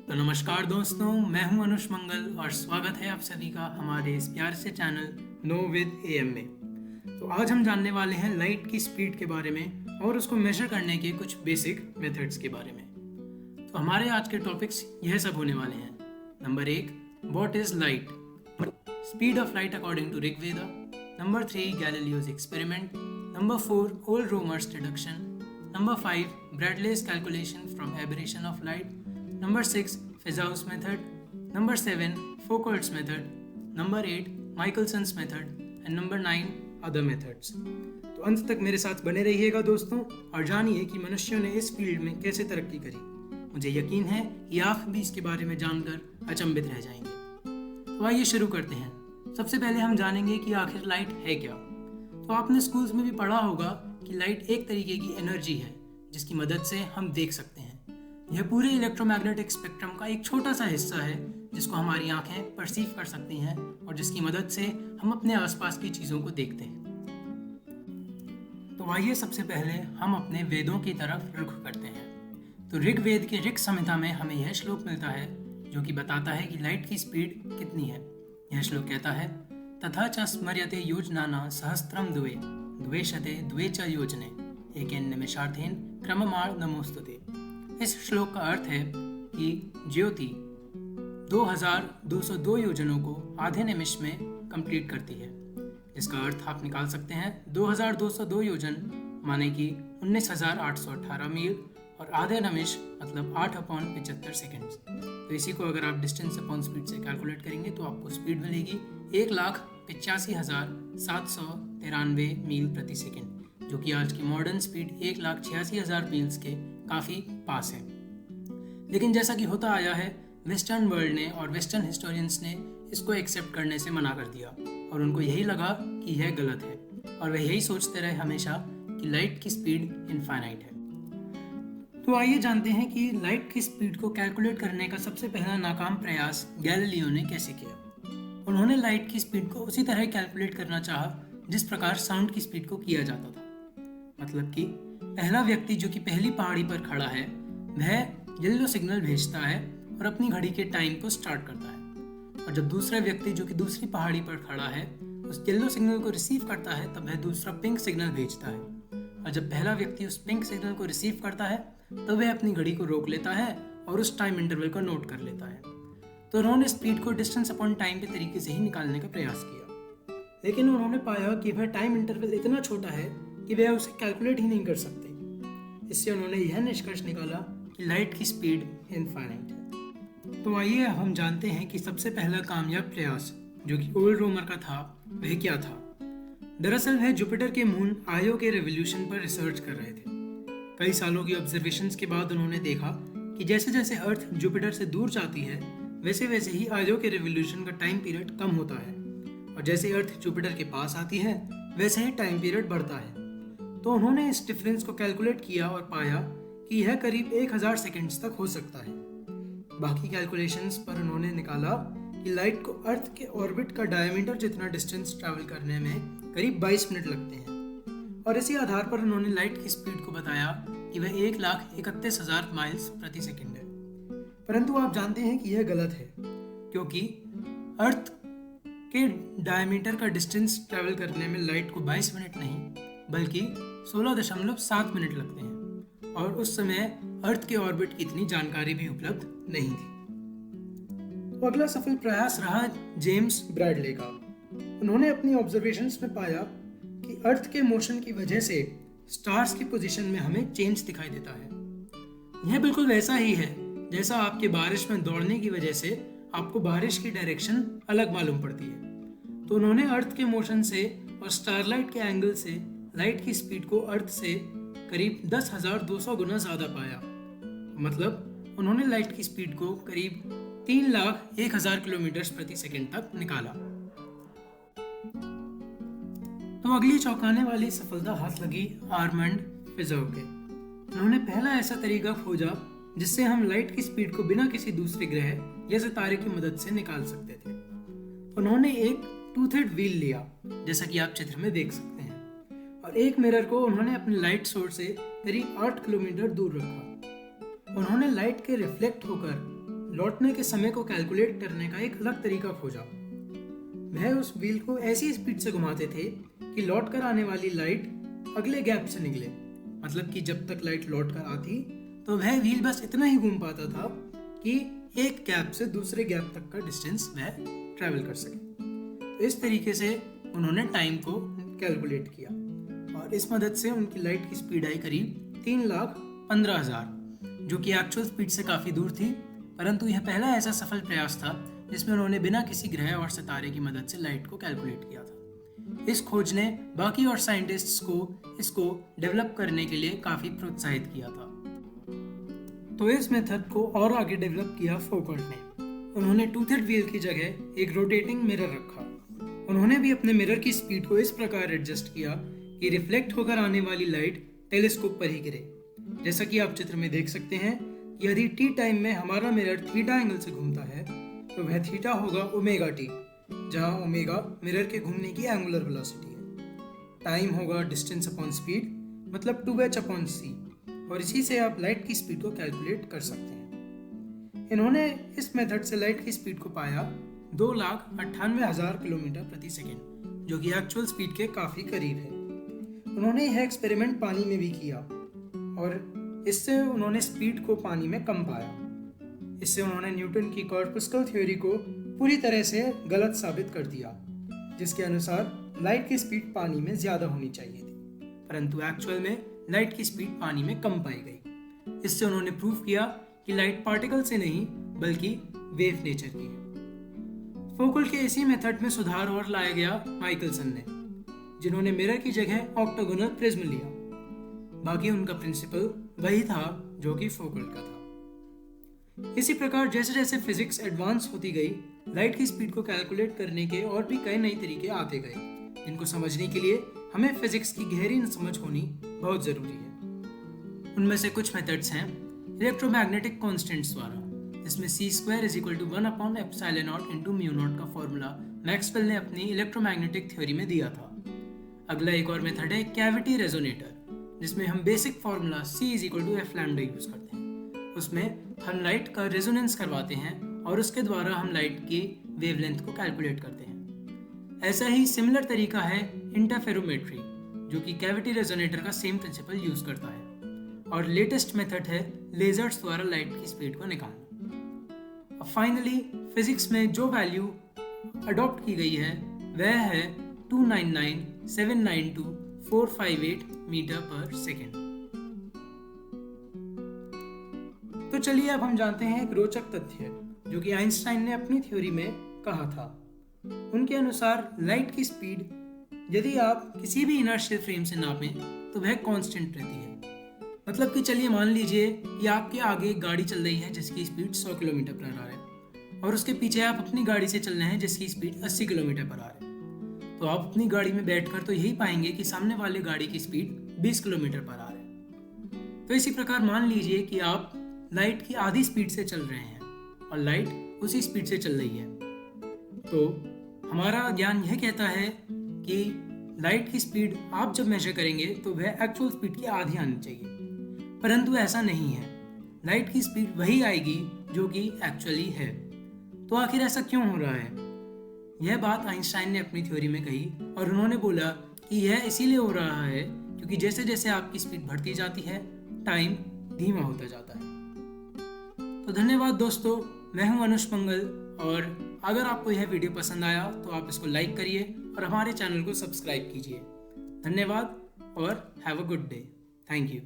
तो नमस्कार दोस्तों, मैं हूं अनुष मंगल और स्वागत है आप सभी का हमारे इस प्यारे से चैनल नो विद एएम में। तो आज हम जानने वाले हैं लाइट की स्पीड के बारे में और उसको मेजर करने के कुछ बेसिक मेथड्स के बारे में। तो हमारे आज के टॉपिक्स यह सब होने वाले हैं। Number 1, what is light, speed of light according to Rigveda. Number 3, Galileo's experiment. Number 4, old Roemer's deduction. Number 5, Bradley's calculation from aberration of light. Number 6, Fezau's method. Number 7, Foucault's method. Number 8, Michelson's method. And number 9, other methods. तो अंत तक मेरे साथ बने रहिएगा दोस्तों और जानिए कि मनुष्यों ने इस फील्ड में कैसे तरक्की करी। मुझे यकीन है कि आप भी इसके बारे में जानकर अचंभित रह जाएंगे। तो आइए शुरू करते हैं। सबसे पहले हम जानेंगे कि आखिर लाइट है क्या। तो आपने स्कूल्स में भी पढ़ा होगा कि लाइट एक तरीके की एनर्जी है जिसकी मदद से हम देख सकते हैं। यह पूरे इलेक्ट्रोमैग्नेटिक स्पेक्ट्रम का एक छोटा सा हिस्सा है जिसको हमारी आंखें परसीव कर सकती हैं और जिसकी मदद से हम अपने आसपास की चीज़ों को देखते हैं। तो आइए सबसे पहले हम अपने वेदों की तरफ रुख करते हैं। तो ऋग्वेद के ऋग संहिता में हमें यह श्लोक मिलता है जो कि बताता है कि लाइट की स्पीड कितनी है। यह श्लोक कहता है, तथा च स्मर्यते योजनाना सहस्त्रम द्वे द्वेशते द्वे च योजने एकेन निमेषार्थेन क्रममाण नमोस्तुते। इस श्लोक का अर्थ है कि ज्योति 2202 योजनों को आधे निमिष में कंप्लीट करती है। इसका अर्थ आप निकाल सकते हैं 2202 योजन माने कि 19,818 मील और आधे निमिष मतलब 8/75 सेकेंड्स। तो इसी को अगर आप डिस्टेंस अपॉन स्पीड से कैलकुलेट करेंगे तो आपको स्पीड मिलेगी 1,85,793 मील प्रति सेकेंड, जो कि आज की मॉडर्न स्पीड 1,86,000 मील्स के काफ़ी पास है। लेकिन जैसा कि होता आया है, वेस्टर्न वर्ल्ड ने और वेस्टर्न हिस्टोरियंस ने इसको एक्सेप्ट करने से मना कर दिया और उनको यही लगा कि यह गलत है और वे यही सोचते रहे हमेशा कि लाइट की स्पीड इनफाइनाइट है। तो आइए जानते हैं कि लाइट की स्पीड को कैलकुलेट करने का सबसे पहला नाकाम प्रयास गैलीलियो ने कैसे किया। उन्होंने लाइट की स्पीड को उसी तरह कैलकुलेट करना चाहा जिस प्रकार साउंड की स्पीड को किया जाता था। मतलब कि पहला व्यक्ति जो कि पहली पहाड़ी पर खड़ा है वह येलो सिग्नल भेजता है और अपनी घड़ी के टाइम को स्टार्ट करता है, और जब दूसरा व्यक्ति जो कि दूसरी पहाड़ी पर खड़ा है उस येलो सिग्नल को रिसीव करता है तब वह दूसरा पिंक सिग्नल भेजता है, और जब पहला व्यक्ति उस पिंक सिग्नल को रिसीव करता है तब वह अपनी घड़ी को रोक लेता है और उस टाइम इंटरवल को नोट कर लेता है। तो उन्होंने स्पीड को डिस्टेंस अपॉन टाइम के तरीके से ही निकालने का प्रयास किया, लेकिन उन्होंने पाया कि वह टाइम इंटरवल इतना छोटा है कि वह उसे कैलकुलेट ही नहीं कर सकते। इससे उन्होंने यह निष्कर्ष निकाला कि लाइट की स्पीड इनफाइनाइट है। तो आइए अब हम जानते हैं कि सबसे पहला कामयाब प्रयास जो कि ओल्ड रोमर का था वह क्या था। दरअसल वह जुपिटर के मून आयो के रेवोल्यूशन पर रिसर्च कर रहे थे। कई सालों की ऑब्जर्वेशंस के बाद उन्होंने देखा कि जैसे जैसे अर्थ जुपिटर से दूर जाती है वैसे वैसे ही आयो के रेवोल्यूशन का टाइम पीरियड कम होता है, और जैसे अर्थ जुपिटर के पास आती है वैसे ही टाइम पीरियड बढ़ता है। तो उन्होंने इस डिफरेंस को कैलकुलेट किया और पाया कि यह करीब 1000 सेकेंड्स तक हो सकता है। बाकी कैलकुलेशंस पर उन्होंने निकाला कि लाइट को अर्थ के ऑर्बिट का डायमीटर जितना डिस्टेंस ट्रैवल करने में करीब 22 मिनट लगते हैं, और इसी आधार पर उन्होंने लाइट की स्पीड को बताया कि वह 1,31,000 माइल्स प्रति सेकेंड है। परंतु आप जानते हैं कि यह गलत है, क्योंकि अर्थ के डायमीटर का डिस्टेंस ट्रैवल करने में लाइट को 22 मिनट नहीं बल्कि 16.7 मिनट लगते हैं, और उस समय अर्थ के ऑर्बिट की इतनी जानकारी भी उपलब्ध नहीं थी। तो अगला सफल प्रयास रहा जेम्स ब्रैडले का। उन्होंने अपनी ऑब्जर्वेशंस में पाया कि अर्थ के मोशन की वजह से स्टार्स की पोजीशन में हमें चेंज दिखाई देता है। यह बिल्कुल वैसा ही है जैसा आपके बारिश में दौड़ने की वजह से आपको बारिश की डायरेक्शन अलग मालूम पड़ती है। तो उन्होंने अर्थ के मोशन से और स्टारलाइट के एंगल से लाइट की स्पीड को अर्थ से करीब 10,200 गुना ज़्यादा पाया। मतलब उन्होंने लाइट की स्पीड को करीब 3,01,000 किलोमीटर प्रति सेकेंड तक निकाला। तो अगली चौंकाने वाली सफलता हाथ लगी आर्मंड फिजौ के। उन्होंने पहला ऐसा तरीका खोजा जिससे हम लाइट की स्पीड को बिना किसी दूसरे ग्रह या सितारे की मदद से निकाल सकते थे। उन्होंने एक टूथेड व्हील लिया जैसा कि आप चित्र में देख सकते हैं, और एक मिरर को उन्होंने अपने लाइट सोर्स से करीब 8 किलोमीटर दूर रखा। उन्होंने लाइट के रिफ्लेक्ट होकर लौटने के समय को कैलकुलेट करने का एक अलग तरीका खोजा। वह उस व्हील को ऐसी स्पीड से घुमाते थे कि लौट कर आने वाली लाइट अगले गैप से निकले। मतलब कि जब तक लाइट लौट कर आती तो वह व्हील बस इतना ही घूम पाता था कि एक गैप से दूसरे गैप तक का डिस्टेंस वह ट्रैवल कर सके। तो इस तरीके से उन्होंने टाइम को कैलकुलेट किया और इस मदद से उनकी लाइट की स्पीड आई करीब 3,15,000, जो कि एक्चुअल स्पीड से काफ़ी दूर थी। परंतु यह पहला ऐसा सफल प्रयास था जिसमें उन्होंने बिना किसी ग्रह और सितारे की मदद से लाइट को कैलकुलेट किया था। इस खोज ने बाकी और साइंटिस्ट्स को इसको डेवलप करने के लिए काफ़ी प्रोत्साहित किया था। तो इस मेथड को और आगे डेवलप किया फौकल्ट ने। उन्होंने टूथेड व्हील की जगह एक रोटेटिंग मिरर रखा। उन्होंने भी अपने मिरर की स्पीड को इस प्रकार एडजस्ट किया कि रिफ्लेक्ट होकर आने वाली लाइट टेलीस्कोप पर ही गिरे। जैसा कि आप चित्र में देख सकते हैं, यदि टी टाइम में हमारा मिरर थीटा एंगल से घूमता है तो वह थीटा होगा ओमेगा टी, जहां ओमेगा मिरर के घूमने की एंगुलर वेलोसिटी है। टाइम होगा डिस्टेंस अपॉन स्पीड, मतलब 2h अपॉन c, और इसी से आप लाइट की स्पीड को कैलकुलेट कर सकते हैं। इन्होंने इस मेथड से लाइट की स्पीड को पाया 2,98,000 किलोमीटर प्रति सेकेंड, जो कि एक्चुअल स्पीड के काफ़ी करीब है। उन्होंने यह एक्सपेरिमेंट पानी में भी किया और इससे उन्होंने स्पीड को पानी में कम पाया। इससे उन्होंने न्यूटन की कॉर्पस्कल थ्योरी को पूरी तरह से गलत साबित कर दिया, जिसके अनुसार लाइट की स्पीड पानी में ज़्यादा होनी चाहिए थी, परंतु एक्चुअल में लाइट की स्पीड पानी में कम पाई गई। इससे उन्होंने प्रूव किया कि लाइट पार्टिकल से नहीं बल्कि वेव नेचर की है। फौकल्ट के इसी मेथड में सुधार और लाया गया माइकलसन ने, जिन्होंने मिरर की जगह ऑक्टागोनल प्रिज्म लिया। बाकी उनका प्रिंसिपल वही था जो कि फौकल्ट का था। इसी प्रकार जैसे जैसे फिजिक्स एडवांस होती गई, लाइट की स्पीड को कैलकुलेट करने के और भी कई नए तरीके आते गए, जिनको समझने के लिए हमें फिजिक्स की गहरी समझ होनी बहुत ज़रूरी है। उनमें से कुछ मेथड्स हैं इलेक्ट्रोमैग्नेटिक कॉन्स्टेंट्स द्वारा, जिसमें c² = 1/ε0 × μ0 का फॉर्मूला मैक्सवेल ने अपनी इलेक्ट्रोमैग्नेटिक थ्योरी में दिया था। अगला एक और मेथड है कैविटी रेजोनेटर, जिसमें हम basic formula c = f λ use करते हैं। उसमें हम लाइट का रेजोनेंस करवाते हैं और उसके द्वारा हम लाइट की वेवलेंथ को कैलकुलेट करते हैं। ऐसा ही सिमिलर तरीका है इंटरफेरोमेट्री, जो कि कैविटी रेजोनेटर का सेम प्रिंसिपल यूज करता है। और लेटेस्ट मेथड है लेजर्स द्वारा लाइट की स्पीड को निकालना। और फाइनली फिजिक्स में जो वैल्यू अडॉप्ट की गई है वह है 299,792,458 मीटर पर सेकेंड। तो चलिए अब हम जानते हैं एक रोचक तथ्य जो कि आइंस्टाइन ने अपनी थ्योरी में कहा था। उनके अनुसार लाइट की स्पीड यदि आप किसी भी इनर्शियल फ्रेम से नापें तो वह कांस्टेंट रहती है। मतलब कि चलिए मान लीजिए कि आपके आगे एक गाड़ी चल रही है जिसकी स्पीड 100 किलोमीटर पर आ है और उसके पीछे आप अपनी गाड़ी से चल रहे हैं जिसकी स्पीड 80 किलोमीटर पर आ है। तो आप अपनी गाड़ी में बैठकर तो यही पाएंगे कि सामने वाले गाड़ी की स्पीड 20 किलोमीटर पर आ है। तो इसी प्रकार मान लीजिए कि आप लाइट की आधी स्पीड से चल रहे हैं और लाइट उसी स्पीड से चल रही है, तो हमारा ज्ञान यह कहता है कि लाइट की स्पीड आप जब मेजर करेंगे तो वह एक्चुअल स्पीड की आधी आनी चाहिए, परंतु ऐसा नहीं है। लाइट की स्पीड वही आएगी जो कि एक्चुअली है। तो आखिर ऐसा क्यों हो रहा है? यह बात आइंस्टाइन ने अपनी थ्योरी में कही और उन्होंने बोला कि यह इसीलिए हो रहा है क्योंकि जैसे जैसे आपकी स्पीड बढ़ती जाती है टाइम धीमा होता जाता है। तो धन्यवाद दोस्तों, मैं हूं अनुष मंगल, और अगर आपको यह वीडियो पसंद आया तो आप इसको लाइक करिए और हमारे चैनल को सब्सक्राइब कीजिए। धन्यवाद और have a good day. Thank you.